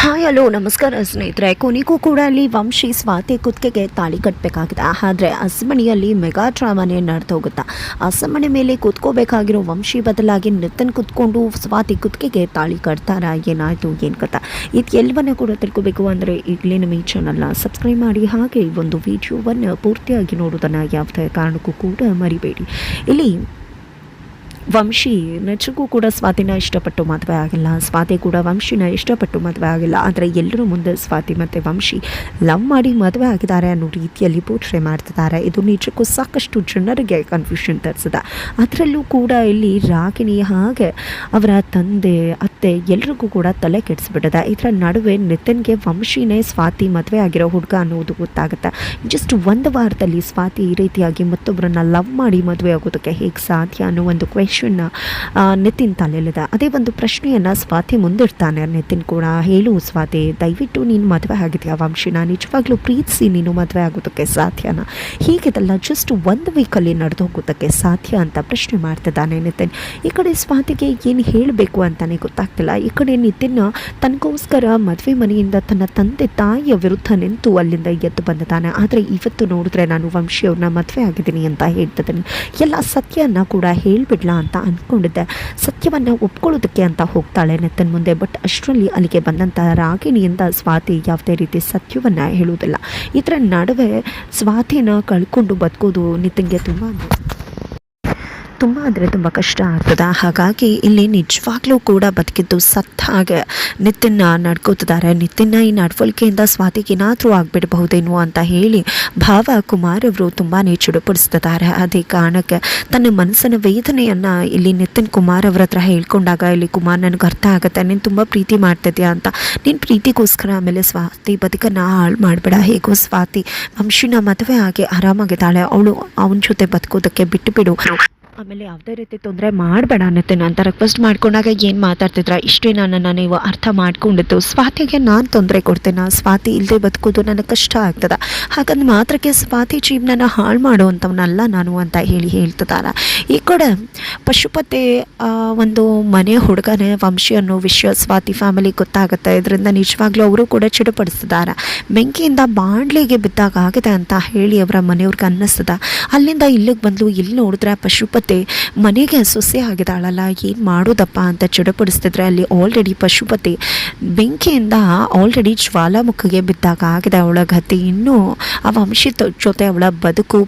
Hi hello ನಮಸ್ಕಾರ ಸ್ನೇಹಿತರೆ. ಕೊನೆಗೂ ಕೂಡ ಅಲ್ಲಿ ವಂಶಿ ಸ್ವಾತಿ ಕುತ್ತಿಗೆಗೆ ತಾಳಿ ಕಟ್ಟಬೇಕಾಗಿದೆ. ಆದರೆ ಹಸಮಣಿಯಲ್ಲಿ ಮೆಗಾ ಡ್ರಾಮಾನೇ ನಡೆದು ಹೋಗುತ್ತಾ. ಹಸಮಣಿ ಮೇಲೆ ಕೂತ್ಕೋಬೇಕಾಗಿರೋ ವಂಶಿ ಬದಲಾಗಿ ನಿತಿನ್ ಕೂತ್ಕೊಂಡು ಸ್ವಾತಿ ಕುತ್ತಿಗೆಗೆ ತಾಳಿ ಕಟ್ತಾರಾ? ಏನಾಯಿತು ಏನು ಕಥೆ? ಇದು ಎಲ್ಲವನ್ನೂ ಕೂಡ ತಿಳ್ಕೋಬೇಕು ಅಂದರೆ ಈಗಲೇ ನಮ್ಮ ಈ ಚಾನಲ್ನ ಸಬ್ಸ್ಕ್ರೈಬ್ ಮಾಡಿ, ಹಾಗೆ ಒಂದು ವಿಡಿಯೋವನ್ನು ಪೂರ್ತಿಯಾಗಿ ನೋಡೋದನ್ನು ಯಾವುದೇ ಕಾರಣಕ್ಕೂ ಕೂಡ ಮರಿಬೇಡಿ. ಇಲ್ಲಿ ವಂಶಿ ನಿಜಕ್ಕೂ ಕೂಡ ಸ್ವಾತಿನ ಇಷ್ಟಪಟ್ಟು ಮದುವೆ ಆಗಿಲ್ಲ, ಸ್ವಾತಿ ಕೂಡ ವಂಶಿನ ಇಷ್ಟಪಟ್ಟು ಮದುವೆ ಆಗಿಲ್ಲ. ಆದರೆ ಎಲ್ಲರೂ ಮುಂದೆ ಸ್ವಾತಿ ಮತ್ತು ವಂಶಿ ಲವ್ ಮಾಡಿ ಮದುವೆ ಆಗಿದ್ದಾರೆ ಅನ್ನೋ ರೀತಿಯಲ್ಲಿ ಪೋಟ್ರೆ ಮಾಡ್ತಿದ್ದಾರೆ. ಇದು ನಿಜಕ್ಕೂ ಸಾಕಷ್ಟು ಜನರಿಗೆ ಕನ್ಫ್ಯೂಷನ್ ತರಿಸಿದೆ. ಅದರಲ್ಲೂ ಕೂಡ ಇಲ್ಲಿ ರಾಗಿಣಿ ಹಾಗೆ ಅವರ ತಂದೆ ಅತ್ತೆ ಎಲ್ರಿಗೂ ಕೂಡ ತಲೆ ಕೆಡಿಸ್ಬಿಟ್ಟಿದೆ. ಇದರ ನಡುವೆ ನಿತಿನ್ಗೆ ವಂಶಿನೇ ಸ್ವಾತಿ ಮದುವೆ ಆಗಿರೋ ಹುಡುಗ ಅನ್ನೋದು ಗೊತ್ತಾಗುತ್ತೆ. ಜಸ್ಟ್ ಒಂದು ವಾರದಲ್ಲಿ ಸ್ವಾತಿ ಈ ರೀತಿಯಾಗಿ ಮತ್ತೊಬ್ಬರನ್ನ ಲವ್ ಮಾಡಿ ಮದುವೆ ಆಗೋದಕ್ಕೆ ಹೇಗೆ ಸಾಧ್ಯ ಅನ್ನೋ ಒಂದು ಕ್ವೆಶ್ಚನ್ ನಿತಿನ್ ತಲೆಯಲ್ಲಿದೆ. ಅದೇ ಒಂದು ಪ್ರಶ್ನೆಯನ್ನು ಸ್ವಾತಿ ಮುಂದಿಡ್ತಾನೆ. ನಿತಿನ್ ಕೂಡ, ಹೇಳು ಸ್ವಾತಿ, ದಯವಿಟ್ಟು ನೀನು ಮದುವೆ ಆಗಿದೆಯಾ ವಂಶಿನ? ನಿಜವಾಗ್ಲೂ ಪ್ರೀತಿಸಿ ನೀನು ಮದುವೆ ಆಗೋದಕ್ಕೆ ಸಾಧ್ಯನಾ? ಹೀಗಿದೆಲ್ಲ ಜಸ್ಟ್ ಒಂದು ವೀಕಲ್ಲಿ ನಡೆದು ಹೋಗೋದಕ್ಕೆ ಸಾಧ್ಯ ಅಂತ ಪ್ರಶ್ನೆ ಮಾಡ್ತಿದ್ದಾನೆ ನಿತಿನ್. ಈ ಕಡೆ ಸ್ವಾತಿಗೆ ಏನು ಹೇಳಬೇಕು ಅಂತಲೇ ಗೊತ್ತಾಗ್ತಿಲ್ಲ. ಈ ಕಡೆ ನಿತಿನ್ ತನಗೋಸ್ಕರ ಮದುವೆ ಮನೆಯಿಂದ ತನ್ನ ತಂದೆ ತಾಯಿಯ ವಿರುದ್ಧ ನಿಂತು ಅಲ್ಲಿಂದ ಎದ್ದು ಬಂದಿದ್ದಾನೆ. ಆದರೆ ಇವತ್ತು ನೋಡಿದ್ರೆ ನಾನು ವಂಶಿ ಅವ್ರನ್ನ ಮದುವೆ ಆಗಿದ್ದೀನಿ ಅಂತ ಹೇಳ್ತಿದ್ದೀನಿ. ಎಲ್ಲ ಸತ್ಯನ ಕೂಡ ಹೇಳಿಬಿಡ್ಲಾ ಅಂತ ಅಂದ್ಕೊಂಡಿದ್ದೆ. ಸತ್ಯವನ್ನು ಒಪ್ಕೊಳ್ಳೋದಕ್ಕೆ ಅಂತ ಹೋಗ್ತಾಳೆ ನಿತಿನ್ ಮುಂದೆ. ಬಟ್ ಅಷ್ಟರಲ್ಲಿ ಅಲ್ಲಿಗೆ ಬಂದಂಥ ರಾಗಿಣಿಯಿಂದ ಸ್ವಾತಿ ಯಾವುದೇ ರೀತಿ ಸತ್ಯವನ್ನು ಹೇಳುವುದಿಲ್ಲ. ಇದರ ನಡುವೆ ಸ್ವಾತಿನ ಕಳ್ಕೊಂಡು ಬದುಕೋದು ನಿತಿನ್ಗೆ ತುಂಬ ಅಂದರೆ ತುಂಬ ಕಷ್ಟ ಆಗ್ತದೆ. ಹಾಗಾಗಿ ಇಲ್ಲಿ ನಿಜವಾಗ್ಲೂ ಕೂಡ ಬದುಕಿದ್ದು ಸತ್ತ ಹಾಗೆ ನಿತಿನ್ನ ನಡ್ಕೋತಿದ್ದಾರೆ. ನಿತಿನ್ನ ಈ ನಡವಳಿಕೆಯಿಂದ ಸ್ವಾತಿಗೆ ಏನಾದರೂ ಆಗಿಬಿಡಬಹುದೇನೋ ಅಂತ ಹೇಳಿ ಭಾವ ಕುಮಾರ್ ಅವರು ತುಂಬಾ ಚುಡುಪಡಿಸ್ತಿದ್ದಾರೆ. ಅದೇ ಕಾರಣಕ್ಕೆ ತನ್ನ ಮನಸ್ಸಿನ ವೇದನೆಯನ್ನು ಇಲ್ಲಿ ನಿತಿನ್ ಕುಮಾರ್ ಅವರ ಹತ್ರ ಹೇಳ್ಕೊಂಡಾಗ ಇಲ್ಲಿ ಕುಮಾರ್ ನನಗೆ ಅರ್ಥ ಆಗುತ್ತೆ, ನೀನು ತುಂಬ ಪ್ರೀತಿ ಮಾಡ್ತಿದ್ಯಾ ಅಂತ. ನೀನು ಪ್ರೀತಿಗೋಸ್ಕರ ಆಮೇಲೆ ಸ್ವಾತಿ ಬದುಕನ್ನು ಹಾಳು ಮಾಡಬೇಡ. ಹೇಗೋ ಸ್ವಾತಿ ವಂಶಿನ ಮದುವೆ ಆಗಿ ಆರಾಮಾಗಿದ್ದಾಳೆ, ಅವಳು ಅವನ ಜೊತೆ ಬದುಕೋದಕ್ಕೆ ಬಿಟ್ಟು ಬಿಡು, ಆಮೇಲೆ ಯಾವುದೇ ರೀತಿ ತೊಂದರೆ ಮಾಡಬೇಡ ನಿತಿನ್ ಅಂತ ರಿಕ್ವೆಸ್ಟ್ ಮಾಡ್ಕೊಂಡಾಗ ಏನು ಮಾತಾಡ್ತಿದ್ರ? ಇಷ್ಟೇ ನನ್ನನ್ನು ನೀವು ಅರ್ಥ ಮಾಡ್ಕೊಂಡಿದ್ದು. ಸ್ವಾತಿಗೆ ನಾನು ತೊಂದರೆ ಕೊಡ್ತೇನೆ, ಸ್ವಾತಿ ಇಲ್ಲದೆ ಬದುಕೋದು ನನಗೆ ಕಷ್ಟ ಆಗ್ತದೆ. ಹಾಗಂದು ಮಾತ್ರಕ್ಕೆ ಸ್ವಾತಿ ಜೀವನನ ಹಾಳು ಮಾಡುವಂಥವನಲ್ಲ ನಾನು ಅಂತ ಹೇಳ್ತಿದ್ದಾರೆ. ಈ ಕಡೆ ಪಶುಪತಿ ಒಂದು ಮನೆ ಹುಡುಗನೇ ವಂಶಿ ಅನ್ನೋ ವಿಷಯ ಸ್ವಾತಿ ಫ್ಯಾಮಿಲಿ ಗೊತ್ತಾಗುತ್ತೆ. ಇದರಿಂದ ನಿಜವಾಗ್ಲೂ ಅವರು ಕೂಡ ಚಿಡುಪಡಿಸ್ತಿದ್ದಾರೆ. ಬೆಂಕಿಯಿಂದ ಬಾಂಡ್ಲಿಗೆ ಬಿದ್ದಾಗ ಆಗಿದೆ ಅಂತ ಹೇಳಿ ಅವರ ಮನೆಯವ್ರಿಗೆ ಅನ್ನಿಸ್ತದೆ. ಅಲ್ಲಿಂದ ಇಲ್ಲಿಗೆ ಬಂದು ಇಲ್ಲಿ ನೋಡಿದ್ರೆ ಪಶುಪತಿ ಮನೆಗೆ ಸೊಸೆ ಆಗಿದ್ದಾಳಲ್ಲ, ಏನು ಮಾಡೋದಪ್ಪ ಅಂತ ಚುಡಪಡಿಸ್ತಿದ್ರೆ ಅಲ್ಲಿ ಆಲ್ರೆಡಿ ಪಶುಪತಿ ಬೆಂಕಿಯಿಂದ ಆಲ್ರೆಡಿ ಜ್ವಾಲಾಮುಖಿಗೆ ಬಿದ್ದಾಗ ಆಗಿದೆ ಅವಳ ಗತಿ. ಇನ್ನೂ ಆ ವಂಶಿ ಜೊತೆ ಅವಳ ಬದುಕು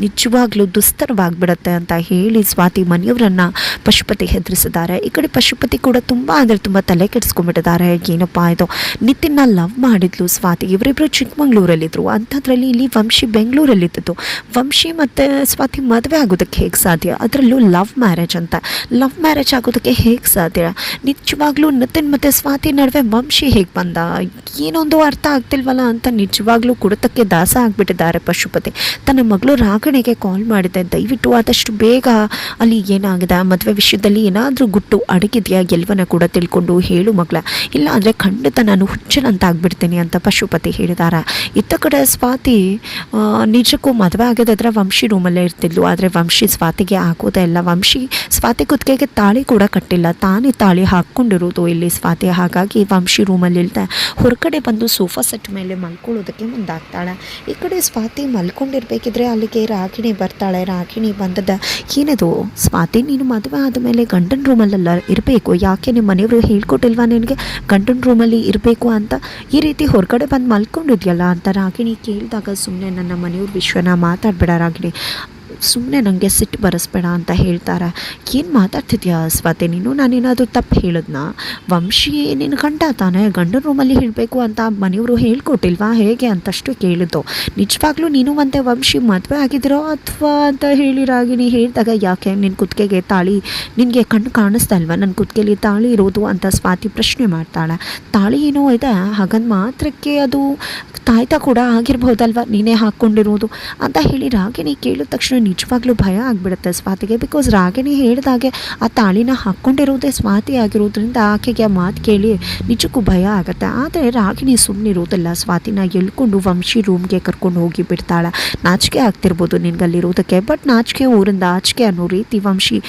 ನಿಜವಾಗ್ಲೂ ದುಸ್ತರವಾಗಿಬಿಡುತ್ತೆ ಅಂತ ಹೇಳಿ ಸ್ವಾತಿ ಮನೆಯವರನ್ನು ಪಶುಪತಿ ಹೆದರಿಸಿದ್ದಾರೆ. ಈ ಕಡೆ ಪಶುಪತಿ ಕೂಡ ತುಂಬ ಅಂದರೆ ತುಂಬ ತಲೆ ಕೆಡಿಸ್ಕೊಂಡ್ಬಿಟ್ಟಿದ್ದಾರೆ. ಏನಪ್ಪ ಇದು, ನಿತಿನ್ನ ಲವ್ ಮಾಡಿದ್ಲು ಸ್ವಾತಿ, ಇವರಿಬ್ಬರು ಚಿಕ್ಕಮಂಗ್ಳೂರಲ್ಲಿದ್ದರು, ಅಂಥದ್ರಲ್ಲಿ ಇಲ್ಲಿ ವಂಶಿ ಬೆಂಗಳೂರಲ್ಲಿದ್ದು. ವಂಶಿ ಮತ್ತು ಸ್ವಾತಿ ಮದುವೆ ಆಗೋದಕ್ಕೆ ಹೇಗೆ ಸಾಧ್ಯ? ಅದರಲ್ಲೂ ಲವ್ ಮ್ಯಾರೇಜ್ ಅಂತ. ಲವ್ ಮ್ಯಾರೇಜ್ ಆಗೋದಕ್ಕೆ ಹೇಗೆ ಸಾಧ್ಯ? ನಿಜವಾಗ್ಲೂ ನಿತಿನ್ ಮತ್ತು ಸ್ವಾತಿ ನಡುವೆ ವಂಶಿ ಹೇಗೆ ಬಂದ? ಏನೊಂದು ಅರ್ಥ ಆಗ್ತಿಲ್ವಲ್ಲ ಅಂತ ನಿಜವಾಗ್ಲೂ ಕುಡಿತಕ್ಕೆ ದಾಸ ಆಗಿಬಿಟ್ಟಿದ್ದಾರೆ ಪಶುಪತಿ. ತನ್ನ ಮಗಳು ರಾಗಿಣಿಗೆ ಕಾಲ್ ಮಾಡಿದೆ, ದಯವಿಟ್ಟು ಆದಷ್ಟು ಬೇಗ ಅಲ್ಲಿ ಏನಾಗಿದೆ ಮದುವೆ ವಿಷಯದಲ್ಲಿ ಏನಾದರೂ ಗುಟ್ಟು ಅಡಗಿದೆಯಾ ಎಲ್ಲವನ್ನ ಕೂಡ ತಿಳ್ಕೊಂಡು ಹೇಳು ಮಗಳ, ಇಲ್ಲ ಅಂದರೆ ಖಂಡಿತ ನಾನು ಹುಚ್ಚನಂತ ಆಗ್ಬಿಡ್ತೀನಿ ಅಂತ ಪಶುಪತಿ ಹೇಳಿದ್ದಾರೆ. ಇತ್ತ ಕಡೆ ಸ್ವಾತಿ ನಿಜಕ್ಕೂ ಮದುವೆ ಆಗಿದ್ರೆ ವಂಶಿ ರೂಮಲ್ಲೇ ಇರ್ತಿದ್ಲು. ಆದರೆ ವಂಶಿ ಸ್ವಾತಿಗೆ ಹಾಕೋದೇ ಇಲ್ಲ. ವಂಶಿ ಸ್ವಾತಿ ಕುತ್ತಿಗೆಗೆ ತಾಳಿ ಕೂಡ ಕಟ್ಟಿಲ್ಲ, ತಾನೇ ತಾಳಿ ಹಾಕ್ಕೊಂಡಿರೋದು ಇಲ್ಲಿ ಸ್ವಾತಿ. ಹಾಗಾಗಿ ವಂಶಿ ರೂಮಲ್ಲಿ ಇಲ್ಲದೆ ಹೊರಗಡೆ ಬಂದು ಸೋಫಾ ಸೆಟ್ ಮೇಲೆ ಮಲ್ಕೊಳ್ಳೋದಕ್ಕೆ ಮುಂದಾಗ್ತಾಳೆ. ಈ ಕಡೆ ಸ್ವಾತಿ ಮಲ್ಕೊಂಡಿರ್ಬೇಕಿದ್ರೆ ಅಲ್ಲಿಗೆ ರಾಗಿಣಿ ಬರ್ತಾಳೆ. ರಾಗಿಣಿ ಬಂದದ, ಏನದು ಸ್ವಾತಿ, ನೀನು ಮದುವೆ ಆದಮೇಲೆ ಗಂಡನ ರೂಮಲ್ಲೆಲ್ಲ ಇರಬೇಕು, ಯಾಕೆ ನಿಮ್ಮ ಮನೆಯವರು ಹೇಳ್ಕೊಟ್ಟಿಲ್ವಾ ನಿನಗೆ ಗಂಡನ ರೂಮಲ್ಲಿ ಇರಬೇಕು ಅಂತ? ಈ ರೀತಿ ಹೊರಗಡೆ ಬಂದು ಮಲ್ಕೊಂಡಿದ್ಯಲ್ಲ ಅಂತ ರಾಗಿಣಿ ಕೇಳಿದಾಗ, ಸುಮ್ಮನೆ ನನ್ನ ಮನೆಯವ್ರ ವಿಶ್ವನ ಮಾತಾಡಬೇಡ ರಾಗಿಣಿ, ಸುಮ್ಮನೆ ನನಗೆ ಸಿಟ್ಟು ಬರೆಸ್ಬೇಡ ಅಂತ ಹೇಳ್ತಾರೆ. ಏನು ಮಾತಾಡ್ತಿದ್ಯಾ ಸ್ವಾತಿ ನೀನು? ನಾನೇನಾದರೂ ತಪ್ಪು ಹೇಳಿದ್ನಾ? ವಂಶಿ ನಿನ್ನ ಗಂಡ ತಾನೆ, ಗಂಡನ ರೂಮಲ್ಲಿ ಹೇಳಬೇಕು ಅಂತ ಮನೆಯವರು ಹೇಳ್ಕೊಟ್ಟಿಲ್ವಾ ಹೇಗೆ ಅಂತಷ್ಟು ಕೇಳಿದ್ದು. ನಿಜವಾಗ್ಲೂ ನೀನು ಮತ್ತೆ ವಂಶಿ ಮದುವೆ ಆಗಿದ್ದೀರೋ ಅಥವಾ ಅಂತ ಹೇಳಿ ರಾಗಿಣಿ ಹೇಳಿದಾಗ, ಯಾಕೆ ನಿನ್ನ ಕುತ್ತಿಗೆಗೆ ತಾಳಿ ನಿನಗೆ ಕಣ್ಣು ಕಾಣಿಸ್ತಾ ಇಲ್ವಾ ನನ್ನ ಕುತ್ತಿಗೆಲಿ ತಾಳಿ ಇರೋದು ಅಂತ ಸ್ವಾತಿ ಪ್ರಶ್ನೆ ಮಾಡ್ತಾಳೆ. ತಾಳಿ ಏನೋ ಇದೆ, ಹಾಗಂದು ಮಾತ್ರಕ್ಕೆ ಅದು ತಾಯ್ತ ಕೂಡ ಆಗಿರ್ಬೋದಲ್ವ, ನೀನೇ ಹಾಕ್ಕೊಂಡಿರೋದು ಅಂತ ಹೇಳಿ ರಾಗಿಣಿ ಕೇಳಿದ ತಕ್ಷಣ ನಿಜವಾಗ್ಲೂ ಭಯ ಆಗಿಬಿಡುತ್ತೆ ಸ್ವಾತಿಗೆ. ಬಿಕಾಸ್ ರಾಗಿಣಿ ಹೇಳಿದಾಗೆ ಆ ತಾಳಿನ ಹಾಕ್ಕೊಂಡಿರೋದೇ ಸ್ವಾತಿ ಆಗಿರೋದ್ರಿಂದ ಆಕೆಗೆ ಆ ಮಾತು ಕೇಳಿ ನಿಜಕ್ಕೂ ಭಯ ಆಗುತ್ತೆ. ಆದರೆ ರಾಗಿಣಿ ಸುಮ್ಮನಿರೋದಿಲ್ಲ. ಸ್ವಾತಿನ ಎಳ್ಕೊಂಡು ವಂಶಿ ರೂಮ್ಗೆ ಕರ್ಕೊಂಡು ಹೋಗಿ ಬಿಡ್ತಾಳೆ. ನಾಚಿಕೆ ಆಗ್ತಿರ್ಬೋದು ನಿನ್ಗಲ್ಲಿರೋದಕ್ಕೆ, ಬಟ್ ನಾಚಿಕೆ ಊರಿಂದ ಆಚಿಕೆ ಅನ್ನೋ ರೀತಿ ವಂಶಿ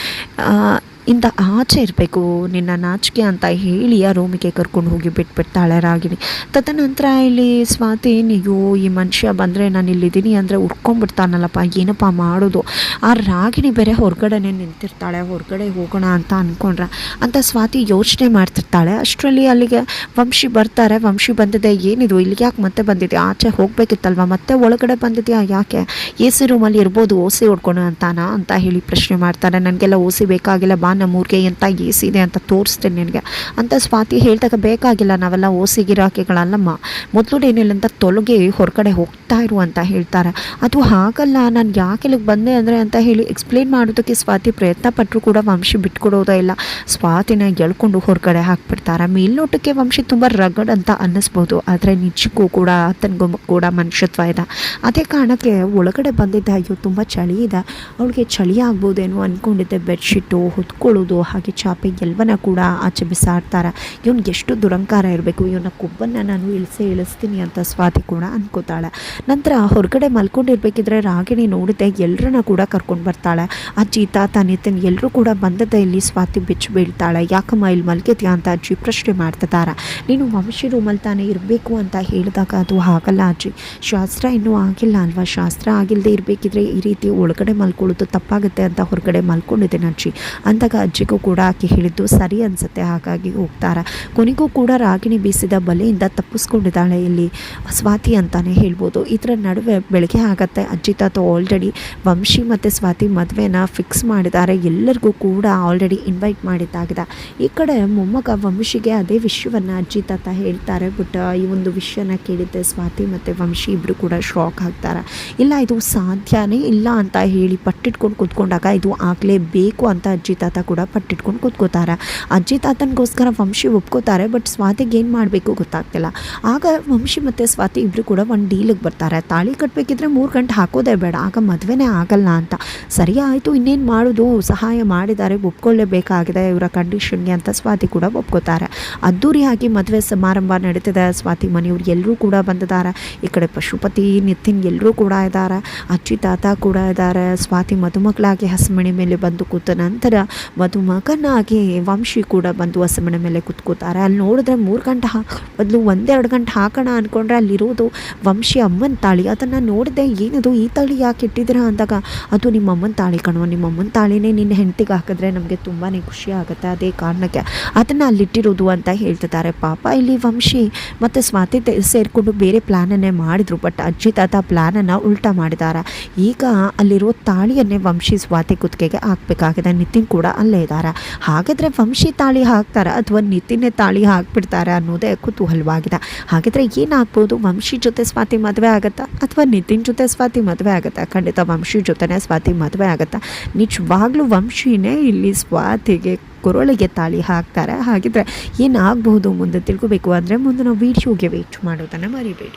ಇಂದ ಆಚೆ ಇರಬೇಕು ನಿನ್ನ ನಾಚಿಕೆ ಅಂತ ಹೇಳಿ ಆ ರೂಮಿಗೆ ಕರ್ಕೊಂಡು ಹೋಗಿ ಬಿಟ್ಬಿಡ್ತಾಳೆ ರಾಗಿಣಿ. ತದನಂತರ ಇಲ್ಲಿ ಸ್ವಾತಿ ಅಯ್ಯೋ ಈ ಮನುಷ್ಯ ಬಂದರೆ ನಾನು ಇಲ್ಲಿದ್ದೀನಿ ಅಂದರೆ ಉಟ್ಕೊಂಡ್ಬಿಡ್ತಾನಲ್ಲಪ್ಪ, ಏನಪ್ಪ ಮಾಡೋದು. ಆ ರಾಗಿಣಿ ಬೇರೆ ಹೊರಗಡೆನೆ ನಿಂತಿರ್ತಾಳೆ, ಹೊರಗಡೆ ಹೋಗೋಣ ಅಂತ ಅಂದ್ಕೊಂಡ್ರೆ ಅಂತ ಸ್ವಾತಿ ಯೋಚನೆ ಮಾಡ್ತಿರ್ತಾಳೆ. ಅಷ್ಟರಲ್ಲಿ ಅಲ್ಲಿಗೆ ವಂಶಿ ಬರ್ತಾರೆ. ವಂಶಿ ಬಂದಿದೆ, ಏನಿದು ಇಲ್ಲಿಗೆ ಯಾಕೆ ಮತ್ತೆ ಬಂದಿದೆ, ಆಚೆ ಹೋಗಬೇಕಿತ್ತಲ್ವ, ಮತ್ತೆ ಒಳಗಡೆ ಬಂದಿದೆಯಾ, ಯಾಕೆ ಎ ಸಿ ರೂಮಲ್ಲಿ ಇರ್ಬೋದು, ಓಸಿ ಹೊಡ್ಕೊಣ ಅಂತ ಹೇಳಿ ಪ್ರಶ್ನೆ ಮಾಡ್ತಾರೆ. ನನಗೆಲ್ಲ ಓಸಿ ಬೇಕಾಗಿಲ್ಲ, ಬಾ ನಮ್ಮೂರಿಗೆ ಅಂತ ಎ ಸಿ ಇದೆ ಅಂತ ತೋರಿಸ್ತೇನೆ ನಿನಗೆ ಅಂತ ಸ್ವಾತಿ ಹೇಳಿದಾಗ, ಬೇಕಾಗಿಲ್ಲ ನಾವೆಲ್ಲ ಓಸಿ ಗಿರಾಕಿಗಳಲ್ಲಮ್ಮ, ಮೊದಲು ಏನಿಲ್ಲ ಅಂತ ತೊಲಗಿ ಹೊರಗಡೆ ಹೋಗ್ತಾ ಇರು ಅಂತ ಹೇಳ್ತಾರೆ. ಅದು ಹಾಗಲ್ಲ, ನಾನು ಯಾಕೆ ಇಲ್ಲಿಗೆ ಬಂದೆ ಅಂದರೆ ಅಂತ ಹೇಳಿ ಎಕ್ಸ್ಪ್ಲೇನ್ ಮಾಡೋದಕ್ಕೆ ಸ್ವಾತಿ ಪ್ರಯತ್ನ ಪಟ್ಟರು ಕೂಡ ವಂಶಿ ಬಿಟ್ಕೊಡೋದೇ ಇಲ್ಲ. ಸ್ವಾತಿನ ಎಳ್ಕೊಂಡು ಹೊರಗಡೆ ಹಾಕ್ಬಿಡ್ತಾರೆ. ಮೇಲ್ನೋಟಕ್ಕೆ ವಂಶಿ ತುಂಬ ರಗಡ್ ಅಂತ ಅನ್ನಿಸ್ಬೋದು, ಆದರೆ ನಿಜಕ್ಕೂ ಕೂಡ ಆತನಿಗೂ ಕೂಡ ಮನುಷ್ಯತ್ವ ಇದೆ. ಅದೇ ಕಾರಣಕ್ಕೆ ಒಳಗಡೆ ಬಂದಿದ್ದ, ಅಯ್ಯೋ ತುಂಬ ಚಳಿ ಇದೆ, ಅವಳಿಗೆ ಚಳಿ ಆಗ್ಬೋದೇನೋ ಅಂದ್ಕೊಂಡಿದ್ದೆ. ಬೆಡ್ಶೀಟು ಹೊತ್ಕೊಳ್ಳೋದು ಹಾಗೆ ಚಾಪೆ ಎಲ್ಲವನ್ನ ಕೂಡ ಆಚೆ ಬಿಸಾಡ್ತಾರೆ. ಇವ್ನಿಗೆ ಎಷ್ಟು ದುರಂಕಾರ ಇರಬೇಕು, ಇವನ ಕೊಬ್ಬನ್ನು ನಾನು ಇಳಿಸ್ತೀನಿ ಅಂತ ಸ್ವಾತಿ ಕೂಡ ಅನ್ಕೋತಾಳೆ. ನಂತರ ಹೊರಗಡೆ ಮಲ್ಕೊಂಡಿರ್ಬೇಕಿದ್ರೆ ರಾಗಿಣಿ ನೋಡಿದೆ, ಎಲ್ಲರನ್ನ ಕೂಡ ಕರ್ಕೊಂಡು ಬರ್ತಾಳೆ. ಅಜ್ಜಿ ತಾತ ನಿತಿನ್ ಎಲ್ಲರೂ ಕೂಡ ಬಂದದ್ದೇ ಇಲ್ಲಿ ಸ್ವಾತಿ ಬಿಚ್ಚು ಬೀಳ್ತಾಳೆ. ಯಾಕಮ್ಮ ಇಲ್ಲಿ ಮಲ್ಗಿದ್ಯಾ ಅಂತ ಅಜ್ಜಿ ಪ್ರಶ್ನೆ ಮಾಡ್ತಿದ್ದಾರೆ. ನೀನು ವಂಶಿ ರೂಮಲ್ಲಿ ತಾನೇ ಇರಬೇಕು ಅಂತ ಹೇಳಿದಾಗ, ಅದು ಹಾಗಲ್ಲ ಅಜ್ಜಿ, ಶಾಸ್ತ್ರ ಇನ್ನೂ ಆಗಿಲ್ಲ ಅಲ್ವಾ, ಶಾಸ್ತ್ರ ಆಗಿಲ್ಲದೆ ಇರಬೇಕಿದ್ರೆ ಈ ರೀತಿ ಒಳಗಡೆ ಮಲ್ಕೊಳ್ಳೋದು ತಪ್ಪಾಗುತ್ತೆ ಅಂತ ಹೊರಗಡೆ ಮಲ್ಕೊಂಡಿದ್ದೇನೆ ಅಜ್ಜಿ ಅಂದಾಗ ಅಜ್ಜಿಗೂ ಕೂಡ ಆಕೆ ಹೇಳಿದ್ದು ಸರಿ ಅನಿಸುತ್ತೆ, ಹಾಗಾಗಿ ಹೋಗ್ತಾರೆ. ಕೊನೆಗೂ ಕೂಡ ರಾಗಿಣಿ ಬೀಸಿದ ಬಲೆಯಿಂದ ತಪ್ಪಿಸ್ಕೊಂಡಿದ್ದಾಳೆ ಇಲ್ಲಿ ಸ್ವಾತಿ ಅಂತಲೇ ಹೇಳ್ಬೋದು. ಇದರ ನಡುವೆ ಬೆಳಗ್ಗೆ ಆಗತ್ತೆ. ಅಜ್ಜಿ ತಾತ ಆಲ್ರೆಡಿ ವಂಶಿ ಮತ್ತು ಸ್ವಾತಿ ಮದುವೆನ ಫಿಕ್ಸ್ ಮಾಡಿದ್ದಾರೆ, ಎಲ್ಲರಿಗೂ ಕೂಡ ಆಲ್ರೆಡಿ ಇನ್ವೈಟ್ ಮಾಡಿದ್ದಾಗಿದೆ. ಈ ಕಡೆ ಮೊಮ್ಮಗ ವಂಶಿಗೆ ಅದೇ ವಿಷಯವನ್ನು ಅಜ್ಜಿ ತಾತ ಹೇಳ್ತಾರೆ. ಬಟ್ ಈ ಒಂದು ವಿಷಯನ ಕೇಳಿದ್ದೆ ಸ್ವಾತಿ ಮತ್ತು ವಂಶಿ ಇಬ್ಬರು ಕೂಡ ಶಾಕ್ ಆಗ್ತಾರೆ. ಇಲ್ಲ ಇದು ಸಾಧ್ಯನೇ ಇಲ್ಲ ಅಂತ ಹೇಳಿ ಪಟ್ಟಿಟ್ಕೊಂಡು ಕೂತ್ಕೊಂಡಾಗ ಇದು ಆಗಲೇಬೇಕು ಅಂತ ಅಜ್ಜಿ ತಾತ ಕೂಡ ಪಟ್ಟಿಟ್ಕೊಂಡು ಕೂತ್ಕೋತಾರೆ. ಅಜ್ಜಿ ತಾತನಿಗೋಸ್ಕರ ವಂಶಿ ಒಪ್ಕೋತಾರೆ. ಬಟ್ ಸ್ವಾತಿಗೆ ಏನು ಮಾಡಬೇಕು ಗೊತ್ತಾಗ್ತಿಲ್ಲ. ಆಗ ವಂಶಿ ಮತ್ತು ಸ್ವಾತಿ ಇಬ್ಬರು ಕೂಡ ಒಂದು ಡೀಲಿಗೆ ಬರ್ತಾರೆ. ತಾಳಿ ಕಟ್ಟಬೇಕಿದ್ರೆ 3 ಗಂಟೆ ಹಾಕೋದೇ ಬೇಡ, ಆಗ ಮದುವೆನೇ ಆಗಲ್ಲ ಅಂತ. ಸರಿ ಆಯಿತು, ಇನ್ನೇನು ಮಾಡೋದು, ಸಹಾಯ ಮಾಡಿದ್ದಾರೆ, ಒಪ್ಕೊಳ್ಳೇಬೇಕಾಗಿದೆ ಇವರ ಕಂಡೀಷನ್ಗೆ ಅಂತ ಸ್ವಾತಿ ಕೂಡ ಒಪ್ಕೋತಾರೆ. ಅದ್ದೂರಿಯಾಗಿ ಮದುವೆ ಸಮಾರಂಭ ನಡೀತಿದೆ. ಸ್ವಾತಿ ಮನೆಯವ್ರು ಎಲ್ಲರೂ ಕೂಡ ಬಂದಿದ್ದಾರೆ. ಈ ಕಡೆ ಪಶುಪತಿ ನಿತಿನ್ ಎಲ್ಲರೂ ಕೂಡ ಇದ್ದಾರೆ, ಅಜ್ಜಿ ತಾತ ಕೂಡ ಇದ್ದಾರೆ. ಸ್ವಾತಿ ಮದುಮಕ್ಕಳಾಗಿ ಹಸಮಣೆ ಮೇಲೆ ಬಂದು ಕೂತ ನಂತರ ಮದುಮಗನಾಗಿ ವಂಶಿ ಕೂಡ ಬಂದು ಹಸಮಣೆ ಮೇಲೆ ಕೂತ್ಕೋತಾರೆ. ಅಲ್ಲಿ ನೋಡಿದ್ರೆ 3 ಗಂಟೆ ಬದಲು 1-2 ಗಂಟೆ ಹಾಕೋಣ ಅಂದ್ಕೊಂಡ್ರೆ ಅಲ್ಲಿರೋದು ವಂಶಿ ಅಮ್ಮನ ತಾಳಿ. ಅದನ್ನು ನೋಡಿದೆ, ಏನದು ಈ ತಾಳಿ ಯಾಕೆ ಇಟ್ಟಿದ್ದೀರಾ ಅಂದಾಗ, ಅದು ನಿಮ್ಮ ಅಮ್ಮನ ತಾಳಿ ಕಣವ, ನಿಮ್ಮ ಅಮ್ಮನ ತಾಳಿನೇ ನಿನ್ನ ಹೆಂಡತಿಗೆ ಹಾಕಿದ್ರೆ ನಮಗೆ ತುಂಬಾ ಖುಷಿ ಆಗುತ್ತೆ, ಅದೇ ಕಾರಣಕ್ಕೆ ಅದನ್ನು ಅಲ್ಲಿಟ್ಟಿರೋದು ಅಂತ ಹೇಳ್ತಿದ್ದಾರೆ. ಪಾಪ ಇಲ್ಲಿ ವಂಶಿ ಮತ್ತು ಸ್ವಾತಿ ಸೇರಿಕೊಂಡು ಬೇರೆ ಪ್ಲ್ಯಾನನ್ನೇ ಮಾಡಿದರು. ಬಟ್ ಅಜ್ಜಿ ತಾತ ಪ್ಲ್ಯಾನನ್ನು ಉಲ್ಟಾ ಮಾಡಿದ್ದಾರೆ. ಈಗ ಅಲ್ಲಿರೋ ತಾಳಿಯನ್ನೇ ವಂಶಿ ಸ್ವಾತಿ ಕುತ್ತಿಗೆಗೆ ಹಾಕಬೇಕಾಗಿದೆ. ನಿತಿನ್ ಕೂಡ ಅಲ್ಲೇ ಇದ್ದಾರೆ. ಹಾಗಾದರೆ ವಂಶಿ ತಾಳಿ ಹಾಕ್ತಾರೆ ಅಥವಾ ನಿತಿನ್ನೇ ತಾಳಿ ಹಾಕ್ಬಿಡ್ತಾರೆ ಅನ್ನೋದೇ ಕುತೂಹಲವಾಗಿದೆ. ಹಾಗಿದ್ರೆ ಏನಾಗ್ಬೋದು, ವಂಶಿ ಜೊತೆ ಸ್ವಾತಿ ಮದುವೆ ಆಗುತ್ತಾ ಅಥವಾ ನಿತಿನ್ ಜೊತೆ ಸ್ವಾತಿ ಮದುವೆ ಆಗುತ್ತಾ? ಖಂಡಿತ ವಂಶಿ ಜೊತೆನೇ ಸ್ವಾತಿ ಮದುವೆ ಆಗುತ್ತಾ. ನಿಜವಾಗ್ಲೂ ವಂಶಿನೇ ಇಲ್ಲಿ ಸ್ವಾತಿಗೆ ಕೊರಳಿಗೆ ತಾಳಿ ಹಾಕ್ತಾರೆ. ಹಾಗಿದ್ರೆ ಏನಾಗಬಹುದು ಮುಂದೆ ತಿಳ್ಕೋಬೇಕು ಅಂದರೆ ಮುಂದಿನ ವೀಡಿಯೋಗೆ ವೇಟ್ ಮಾಡೋದನ್ನು ಮರಿಬೇಡಿ.